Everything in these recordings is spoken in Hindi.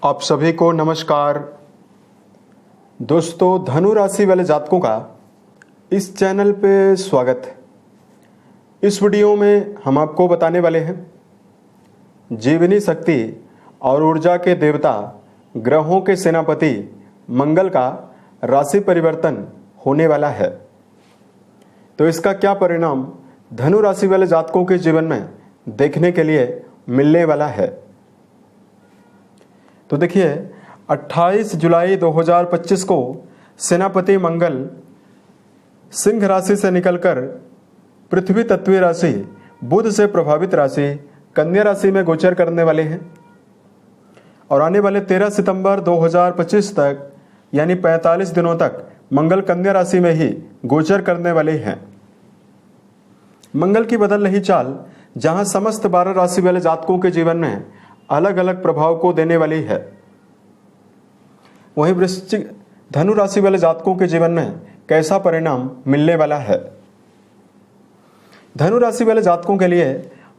आप सभी को नमस्कार। दोस्तों, धनु राशि वाले जातकों का इस चैनल पे स्वागत है। इस वीडियो में हम आपको बताने वाले हैं जीवनी शक्ति और ऊर्जा के देवता ग्रहों के सेनापति मंगल का राशि परिवर्तन होने वाला है। तो इसका क्या परिणाम धनु राशि वाले जातकों के जीवन में देखने के लिए मिलने वाला है। तो देखिए, 28 जुलाई 2025 को सेनापति मंगल सिंह राशि से निकलकर पृथ्वी तत्वीय राशि बुध से प्रभावित राशि कन्या राशि में गोचर करने वाले हैं और आने वाले 13 सितंबर 2025 तक यानी 45 दिनों तक मंगल कन्या राशि में ही गोचर करने वाले हैं। मंगल की बदल रही चाल जहां समस्त 12 राशि वाले जातकों के जीवन में अलग अलग प्रभाव को देने वाली है, वहीं वृश्चिक धनु राशि वाले जातकों के जीवन में कैसा परिणाम मिलने वाला है। धनु राशि वाले जातकों के लिए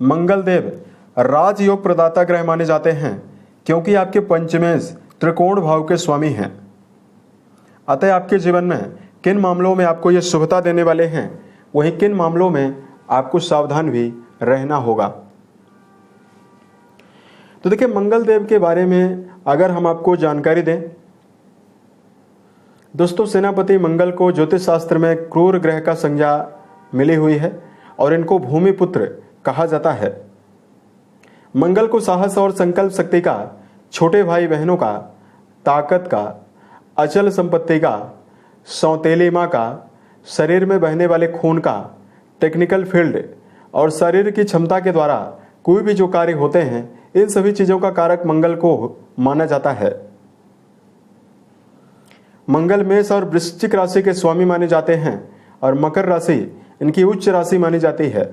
मंगल देव राजयोग प्रदाता ग्रह माने जाते हैं, क्योंकि आपके पंचमेश त्रिकोण भाव के स्वामी हैं। अतः आपके जीवन में किन मामलों में आपको ये शुभता देने वाले हैं, वहीं किन मामलों में आपको सावधान भी रहना होगा। तो देखिए, मंगल देव के बारे में अगर हम आपको जानकारी दें, दोस्तों सेनापति मंगल को ज्योतिष शास्त्र में क्रूर ग्रह का संज्ञा मिली हुई है और इनको भूमि पुत्र कहा जाता है। मंगल को साहस और संकल्प शक्ति का, छोटे भाई बहनों का, ताकत का, अचल संपत्ति का, सौतेली माँ का, शरीर में बहने वाले खून का, टेक्निकल फील्ड और शरीर की क्षमता के द्वारा कोई भी जो कार्य होते हैं, इन सभी चीजों का कारक मंगल को माना जाता है। मंगल मेष और वृश्चिक राशि के स्वामी माने जाते हैं और मकर राशि इनकी उच्च राशि मानी जाती है।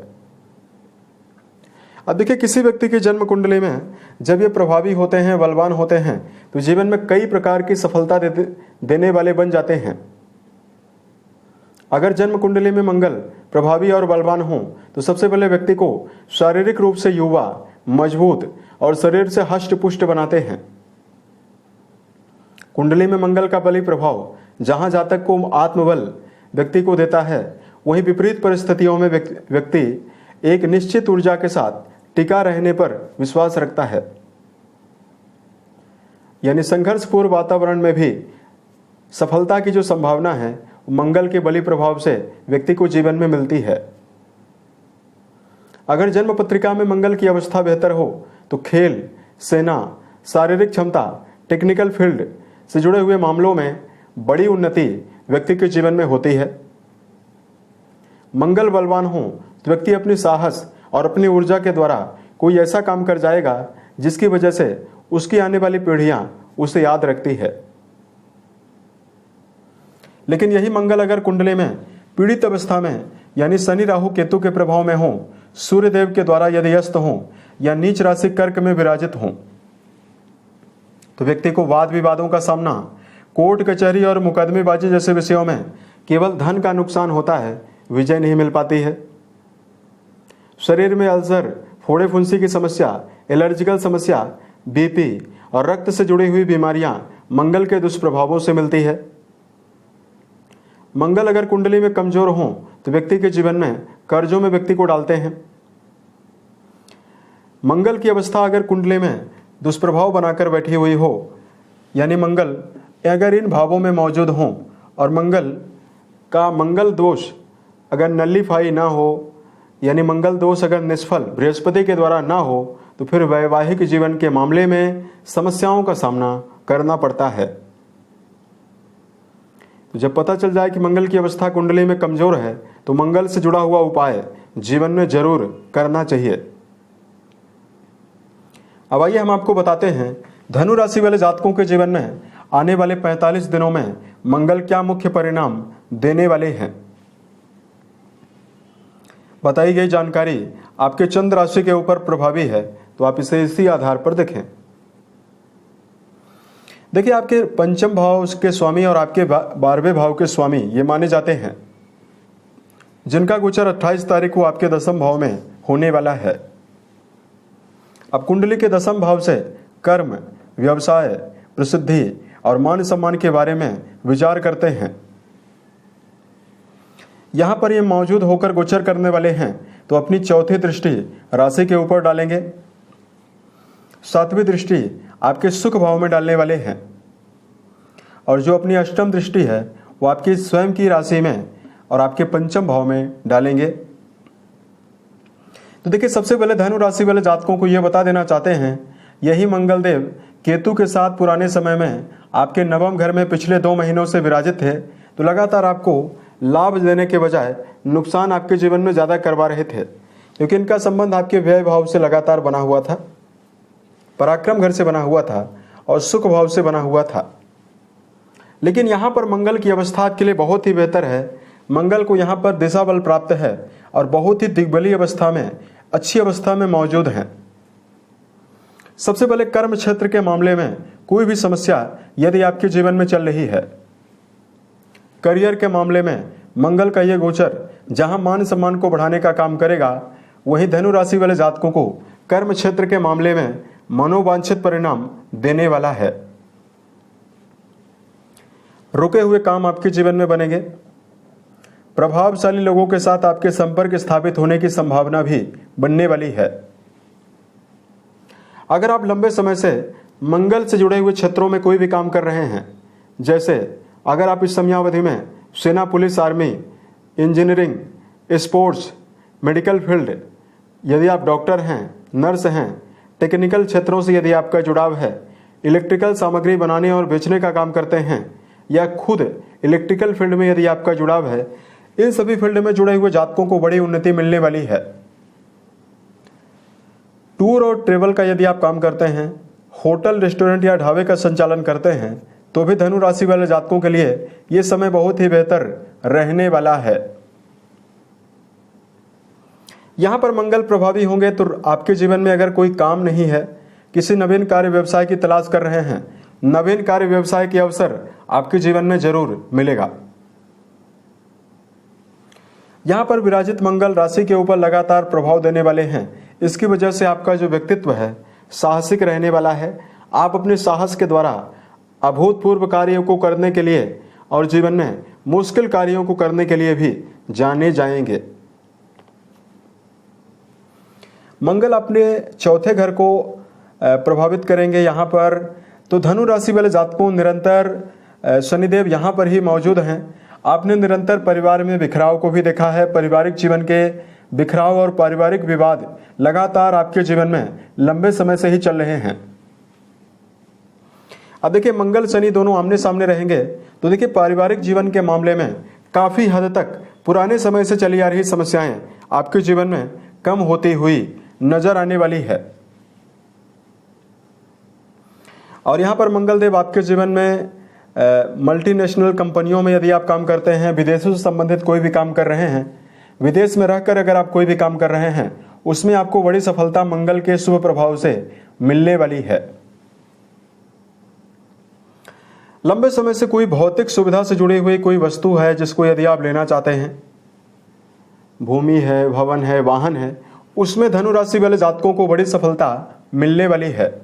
अब देखिए, किसी व्यक्ति की जन्म कुंडली में जब ये प्रभावी होते हैं, बलवान होते हैं, तो जीवन में कई प्रकार की सफलता देने वाले बन जाते हैं। अगर जन्म कुंडली में मंगल प्रभावी और बलवान हो तो सबसे पहले व्यक्ति को शारीरिक रूप से युवा, मजबूत और शरीर से हष्ट पुष्ट बनाते हैं। कुंडली में मंगल का बली प्रभाव जहां जातक को आत्मबल व्यक्ति को देता है, वहीं विपरीत परिस्थितियों में व्यक्ति एक निश्चित ऊर्जा के साथ टिका रहने पर विश्वास रखता है। यानी संघर्षपूर्ण वातावरण में भी सफलता की जो संभावना है, मंगल के बली प्रभाव से व्यक्ति को जीवन में मिलती है। अगर जन्म पत्रिका में मंगल की अवस्था बेहतर हो तो खेल, सेना, शारीरिक क्षमता, टेक्निकल फील्ड से जुड़े हुए मामलों में बड़ी उन्नति व्यक्ति के जीवन में होती है। मंगल बलवान हो तो व्यक्ति अपनी साहस और अपनी ऊर्जा के द्वारा कोई ऐसा काम कर जाएगा जिसकी वजह से उसकी आने वाली पीढ़ियां उसे याद रखती है। लेकिन यही मंगल अगर कुंडली में पीड़ित अवस्था में यानी शनि राहु केतु के प्रभाव में हो, सूर्य देव के द्वारा यदि अस्त हो या नीच राशि कर्क में विराजित हो, तो व्यक्ति को वाद विवादों का सामना, कोर्ट कचहरी और मुकदमेबाजी जैसे विषयों में केवल धन का नुकसान होता है, विजय नहीं मिल पाती है। शरीर में अल्सर, फोड़े फुंसी की समस्या, एलर्जिकल समस्या, बीपी और रक्त से जुड़ी हुई बीमारियां मंगल के दुष्प्रभावों से मिलती है। मंगल अगर कुंडली में कमजोर हो तो व्यक्ति के जीवन में कर्जों में व्यक्ति को डालते हैं। मंगल की अवस्था अगर कुंडली में दुष्प्रभाव बनाकर बैठी हुई हो, यानी मंगल अगर इन भावों में मौजूद हो और मंगल दोष अगर नल्लीफाई ना हो, यानी मंगल दोष अगर निष्फल बृहस्पति के द्वारा ना हो, तो फिर वैवाहिक जीवन के मामले में समस्याओं का सामना करना पड़ता है। तो जब पता चल जाए कि मंगल की अवस्था कुंडली में कमजोर है, तो मंगल से जुड़ा हुआ उपाय जीवन में जरूर करना चाहिए। अब आइए हम आपको बताते हैं धनु राशि वाले जातकों के जीवन में आने वाले 45 दिनों में मंगल क्या मुख्य परिणाम देने वाले हैं। बताई गई जानकारी आपके चंद्र राशि के ऊपर प्रभावी है, तो आप इसे इसी आधार पर देखें। देखिए, आपके पंचम भाव के स्वामी और आपके 12वें भाव के स्वामी ये माने जाते हैं, जिनका गोचर 28 तारीख को आपके 10वें भाव में होने वाला है। अब कुंडली के 10वें भाव से कर्म, व्यवसाय, प्रसिद्धि और मान सम्मान के बारे में विचार करते हैं। यहाँ पर ये मौजूद होकर गोचर करने वाले हैं तो अपनी चौथी दृष्टि राशि के ऊपर डालेंगे। सातवीं दृष्टि आपके सुख भाव में डालने वाले हैं और जो अपनी अष्टम दृष्टि है वो आपकी स्वयं की राशि में और आपके पंचम भाव में डालेंगे। तो देखिए, सबसे पहले धनु राशि वाले जातकों को यह बता देना चाहते हैं, यही मंगल देव केतु के साथ पुराने समय में आपके नवम घर में पिछले 2 महीनों से विराजित थे, तो लगातार आपको लाभ देने के बजाय नुकसान आपके जीवन में ज़्यादा करवा रहे थे, क्योंकि इनका संबंध आपके व्यय भाव से लगातार बना हुआ था, पराक्रम घर से बना हुआ था और सुख भाव से बना हुआ था। लेकिन यहाँ पर मंगल की अवस्था आपके लिए बहुत ही बेहतर है। मंगल को यहाँ पर दिशा बल प्राप्त है और बहुत ही दिग्बली अवस्था में, अच्छी अवस्था में मौजूद हैं। सबसे पहले कर्म क्षेत्र के मामले में कोई भी समस्या यदि आपके जीवन में चल रही है, करियर के मामले में मंगल का यह गोचर जहां मान सम्मान को बढ़ाने का काम करेगा, वहीं धनु राशि वाले जातकों को कर्म क्षेत्र के मामले में मनोवांछित परिणाम देने वाला है। रुके हुए काम आपके जीवन में बनेंगे। प्रभावशाली लोगों के साथ आपके संपर्क स्थापित होने की संभावना भी बनने वाली है। अगर आप लंबे समय से मंगल से जुड़े हुए क्षेत्रों में कोई भी काम कर रहे हैं, जैसे अगर आप इस समयावधि में सेना, police, army, engineering, sports, medical field, यदि आप डॉक्टर हैं, नर्स हैं, टेक्निकल क्षेत्रों से यदि आपका जुड़ाव है, इलेक्ट्रिकल सामग्री बनाने और बेचने का काम करते हैं, या खुद इलेक्ट्रिकल फील्ड में यदि आपका जुड़ाव है, इन सभी फील्ड में जुड़े हुए जातकों को बड़ी उन्नति मिलने वाली है। टूर और ट्रेवल का यदि आप काम करते हैं, होटल, रेस्टोरेंट या ढाबे का संचालन करते हैं, तो भी धनु राशि वाले जातकों के लिए यह समय बहुत ही बेहतर रहने वाला है। यहां पर मंगल प्रभावी होंगे तो आपके जीवन में अगर कोई काम नहीं है, किसी नवीन कार्य व्यवसाय की तलाश कर रहे हैं, नवीन कार्य व्यवसाय के अवसर आपके जीवन में जरूर मिलेगा। यहां पर विराजित मंगल राशि के ऊपर लगातार प्रभाव देने वाले हैं। इसकी वजह से आपका जो व्यक्तित्व है साहसिक रहने वाला है। आप अपने साहस के द्वारा अभूतपूर्व कार्यों को करने के लिए और जीवन में मुश्किल कार्यों को करने के लिए भी जाने जाएंगे। मंगल अपने चौथे घर को प्रभावित करेंगे यहाँ पर, तो धनु राशि वाले जातकों निरंतर शनिदेव यहाँ पर ही मौजूद हैं। आपने निरंतर परिवार में बिखराव को भी देखा है। पारिवारिक जीवन के बिखराव और पारिवारिक विवाद लगातार आपके जीवन में लंबे समय से ही चल रहे हैं। अब देखिए, मंगल शनि दोनों आमने सामने रहेंगे तो देखिए पारिवारिक जीवन के मामले में काफी हद तक पुराने समय से चली आ रही समस्याएं आपके जीवन में कम होती हुई नजर आने वाली है। और यहां पर मंगल देव आपके जीवन में मल्टीनेशनल कंपनियों में यदि आप काम करते हैं, विदेशों से संबंधित कोई भी काम कर रहे हैं, विदेश में रहकर अगर आप कोई भी काम कर रहे हैं, उसमें आपको बड़ी सफलता मंगल के शुभ प्रभाव से मिलने वाली है। लंबे समय से कोई भौतिक सुविधा से जुड़ी हुई कोई वस्तु है जिसको यदि आप लेना चाहते हैं, भूमि है, भवन है, वाहन है, उसमें धनु राशि वाले जातकों को बड़ी सफलता मिलने वाली है।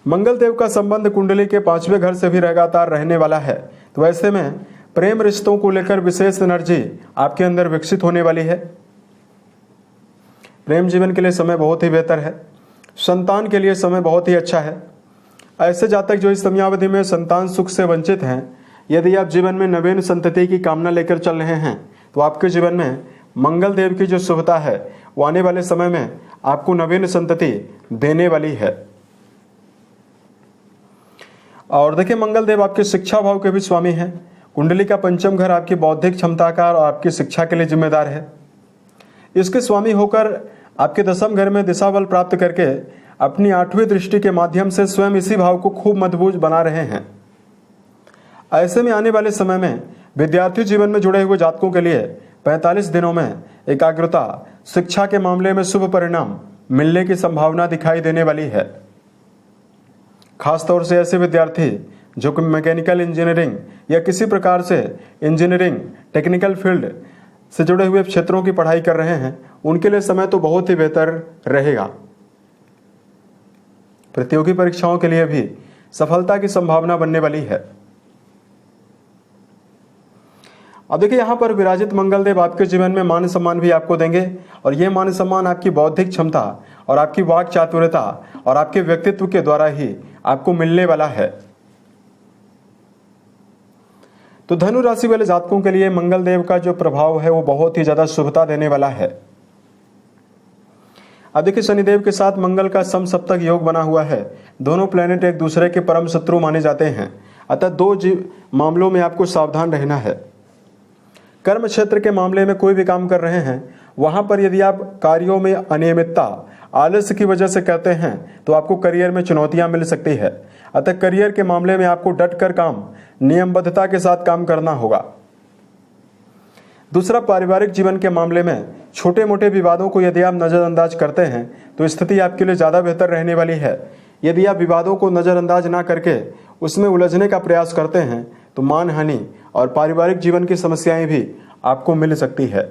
मंगल देव का संबंध कुंडली के 5वें घर से भी लगातार रहने वाला है, तो ऐसे में प्रेम रिश्तों को लेकर विशेष एनर्जी आपके अंदर विकसित होने वाली है। प्रेम जीवन के लिए समय बहुत ही बेहतर है। संतान के लिए समय बहुत ही अच्छा है। ऐसे जातक जो इस समयावधि में संतान सुख से वंचित हैं, यदि आप जीवन में नवीन संतति की कामना लेकर चल रहे हैं, तो आपके जीवन में मंगल देव की जो शुभता है वो आने वाले समय में आपको नवीन संतति देने वाली है। और देखिए, मंगल देव आपके शिक्षा भाव के भी स्वामी हैं। कुंडली का 5वां घर आपकी बौद्धिक क्षमता का और आपकी शिक्षा के लिए जिम्मेदार है। इसके स्वामी होकर आपके 10वें घर में दिशा बल प्राप्त करके अपनी 8वीं दृष्टि के माध्यम से स्वयं इसी भाव को खूब मजबूत बना रहे हैं। ऐसे में आने वाले समय में विद्यार्थी जीवन में जुड़े हुए जातकों के लिए 45 दिनों में एकाग्रता, शिक्षा के मामले में शुभ परिणाम मिलने की संभावना दिखाई देने वाली है। खासतौर से ऐसे विद्यार्थी जो कि मैकेनिकल इंजीनियरिंग या किसी प्रकार से इंजीनियरिंग, टेक्निकल फील्ड से जुड़े हुए क्षेत्रों की पढ़ाई कर रहे हैं, उनके लिए समय तो बहुत ही बेहतर रहेगा। प्रतियोगी परीक्षाओं के लिए भी सफलता की संभावना बनने वाली है। अब देखिए यहाँ पर विराजित मंगलदेव आपके जीवन में मान सम्मान भी आपको देंगे और ये मान सम्मान आपकी बौद्धिक क्षमता और आपकी वाक चातुर्यता और आपके व्यक्तित्व के द्वारा ही आपको मिलने वाला है। तो धनु राशि वाले जातकों के लिए मंगलदेव का जो प्रभाव है वो बहुत ही ज्यादा शुभता देने वाला है। अब देखिए शनिदेव के साथ मंगल का समसप्तक योग बना हुआ है। दोनों प्लेनेट एक दूसरे के परम शत्रु माने जाते हैं, अतः दो मामलों में आपको सावधान रहना है। कर्म क्षेत्र के मामले में कोई भी काम कर रहे हैं, वहां पर यदि आप कार्यों में अनियमितता आलस्य की वजह से करते हैं तो आपको करियर में चुनौतियां मिल सकती है। अतः करियर के मामले में आपको डटकर काम, नियमबद्धता के साथ काम करना होगा। दूसरा, पारिवारिक जीवन के मामले में छोटे मोटे विवादों को यदि आप नजरअंदाज करते हैं तो स्थिति आपके लिए ज्यादा बेहतर रहने वाली है। यदि आप विवादों को नजरअंदाज ना करके उसमें उलझने का प्रयास करते हैं तो मानहानि और पारिवारिक जीवन की समस्याएं भी आपको मिल सकती है।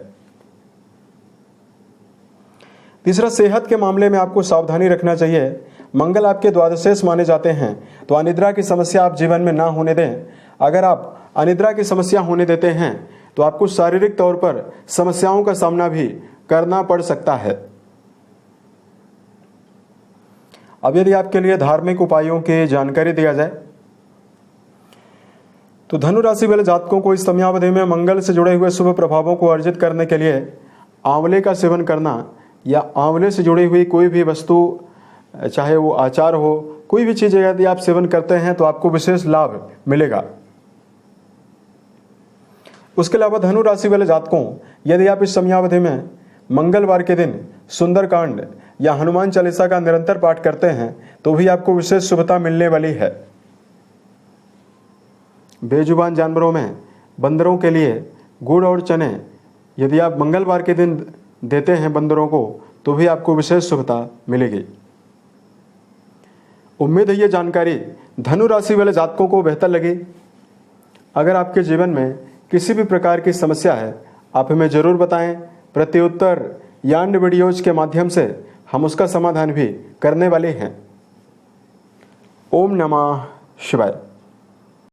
तीसरा, सेहत के मामले में आपको सावधानी रखना चाहिए। मंगल आपके द्वादशेष माने जाते हैं, तो अनिद्रा की समस्या आप जीवन में ना होने दें। अगर आप अनिद्रा की समस्या होने देते हैं तो आपको शारीरिक तौर पर समस्याओं का सामना भी करना पड़ सकता है। अब यदि आपके लिए धार्मिक उपायों की जानकारी दिया जाए तो धनु राशि वाले जातकों को इस समयावधि में मंगल से जुड़े हुए शुभ प्रभावों को अर्जित करने के लिए आंवले का सेवन करना या आंवले से जुड़ी हुई कोई भी वस्तु, चाहे वो आचार हो, कोई भी चीज यदि आप सेवन करते हैं तो आपको विशेष लाभ मिलेगा। उसके अलावा धनु राशि वाले जातकों, यदि आप इस समयावधि में मंगलवार के दिन सुंदरकांड या हनुमान चालीसा का निरंतर पाठ करते हैं तो भी आपको विशेष शुभता मिलने वाली है। बेजुबान जानवरों में बंदरों के लिए गुड़ और चने यदि आप मंगलवार के दिन देते हैं बंदरों को तो भी आपको विशेष शुभता मिलेगी। उम्मीद है ये जानकारी धनु राशि वाले जातकों को बेहतर लगी। अगर आपके जीवन में किसी भी प्रकार की समस्या है आप हमें जरूर बताएं। प्रत्युत्तर या अन्य वीडियोज के माध्यम से हम उसका समाधान भी करने वाले हैं। ओम नमः शिवाय।